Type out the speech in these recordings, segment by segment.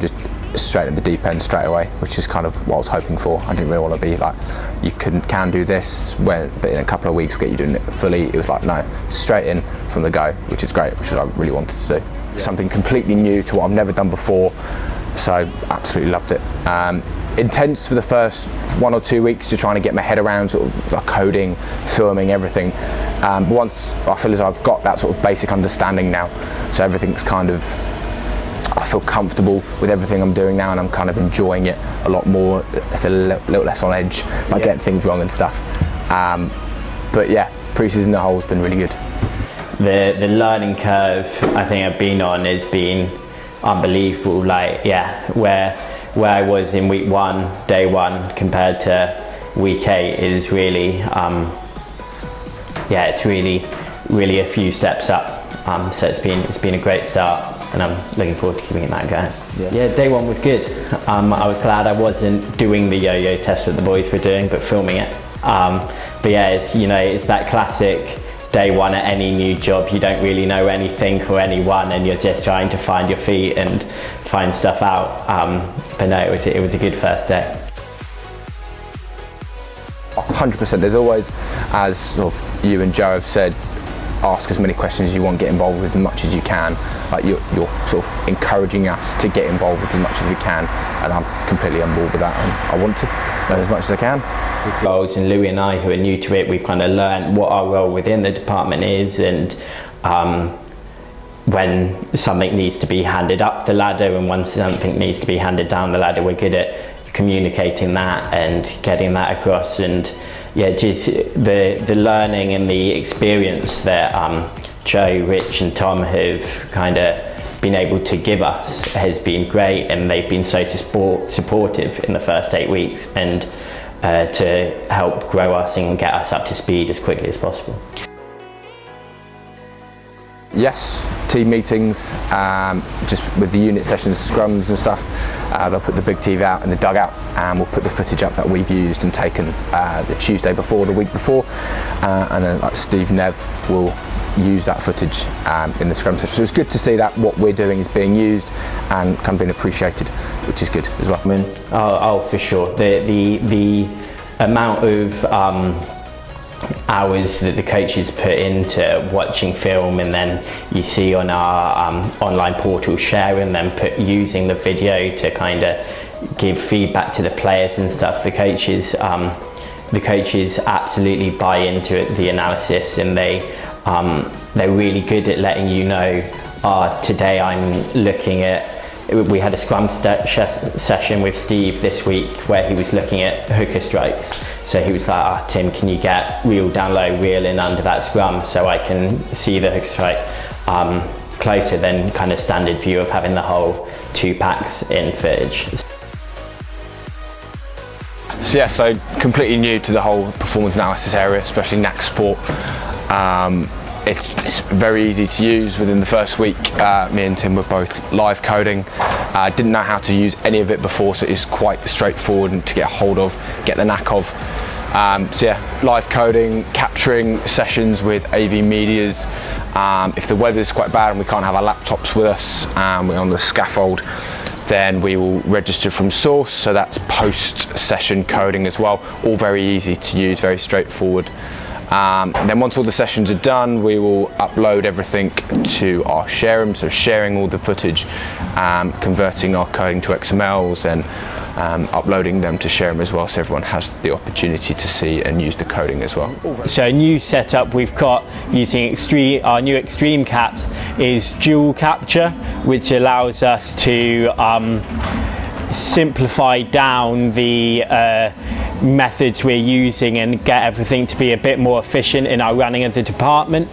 just straight at the deep end straight away, which is kind of what I was hoping for. I didn't really want to be like, you can do this, but in a couple of weeks we'll get you doing it fully. It was like, no, straight in from the go, which is great, which is what I really wanted to do. Yeah. Something completely new to what I've never done before, so absolutely loved it. Intense for the first 1 or 2 weeks to trying to get my head around sort of like coding, filming, everything. But once I feel as I've got that sort of basic understanding now, so everything's kind of, I feel comfortable with everything I'm doing now, and I'm kind of enjoying it a lot more. I feel a little less on edge by getting things wrong and stuff. But yeah, pre-season the whole has been really good. The learning curve I think I've been on has been unbelievable. Like, yeah, where I was in week 1, day 1, compared to week 8 is really, yeah, it's really a few steps up. So it's been a great start, and I'm looking forward to keeping that going. Yeah, day 1 was good. I was glad I wasn't doing the yo-yo test that the boys were doing, but filming it. But yeah, it's that classic day 1 at any new job. You don't really know anything or anyone, and you're just trying to find your feet and find stuff out. But no, it was a good first day. 100%. There's always, as sort of you and Joe have said, ask as many questions as you want, get involved with as much as you can. Like you're sort of encouraging us to get involved with as much as we can, and I'm completely on board with that, and I want to learn as much as I can. Goals, and Louis and I, who are new to it, we've kind of learned what our role within the department is, and when something needs to be handed up the ladder and when something needs to be handed down the ladder, we're good at communicating that and getting that across. And yeah, just the learning and the experience that Joe, Rich and Tom have kind of been able to give us has been great, and they've been so supportive in the first 8 weeks, and to help grow us and get us up to speed as quickly as possible. Yes, team meetings, just with the unit sessions, scrums and stuff. They'll put the big TV out in the dugout, and we'll put the footage up that we've used and taken the Tuesday before, the week before, and then like Steve Nev will use that footage in the scrum session. So it's good to see that what we're doing is being used and kind of being appreciated, which is good as well. I mean, oh for sure. The amount of hours that the coaches put into watching film, and then you see on our online portal sharing them, using the video to kind of give feedback to the players and stuff. The coaches absolutely buy into it, the analysis, and they're really good at letting you know, today I'm looking at, we had a scrum session with Steve this week where he was looking at hooker strikes. So he was like, Tim, can you get reel down low, reel in under that scrum so I can see the hooker strike closer than kind of standard view of having the whole 2 packs in footage. So yeah, so completely new to the whole performance analysis area, especially NacSport. It's very easy to use. Within the first week, me and Tim were both live coding. Didn't know how to use any of it before, so it's quite straightforward and to get a hold of, get the knack of. So yeah, live coding, capturing sessions with AV medias. If the weather's quite bad and we can't have our laptops with us, we're on the scaffold, then we will register from source, so that's post-session coding as well. All very easy to use, very straightforward. Then once all the sessions are done, we will upload everything to our share room, so sharing all the footage, converting our coding to XMLs, and uploading them to share room as well, so everyone has the opportunity to see and use the coding as well. So a new setup we've got using our new Extreme caps is dual capture, which allows us to simplify down the methods we're using and get everything to be a bit more efficient in our running of the department.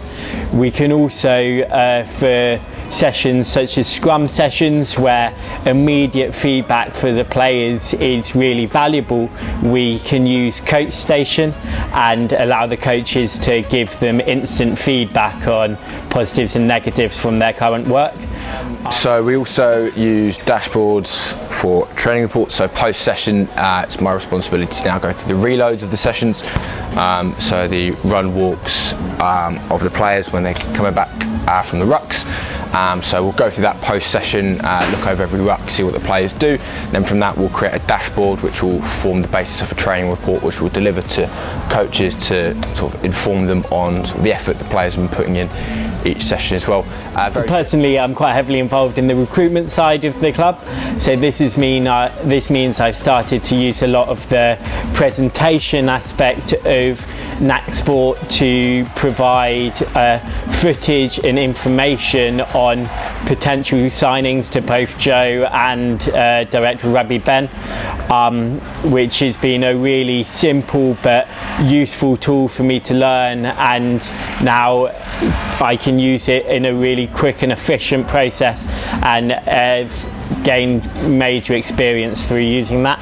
We can also, for sessions such as scrum sessions where immediate feedback for the players is really valuable, we can use Coach Station and allow the coaches to give them instant feedback on positives and negatives from their current work. So we also use dashboards for training reports. So post-session, it's my responsibility to now go through the reloads of the sessions. So the run walks of the players when they're coming back from the rucks, So we'll go through that post-session, look over every ruck, see what the players do. Then from that we'll create a dashboard which will form the basis of a training report, which we'll deliver to coaches to sort of inform them on sort of the effort the players have been putting in each session as well. Personally, I'm quite heavily involved in the recruitment side of the club, so this means I've started to use a lot of the presentation aspect of NacSport to provide footage and information on potential signings to both Joe and Director of Rugby Ben, which has been a really simple but useful tool for me to learn, and now I can use it in a really quick and efficient process, and gained major experience through using that.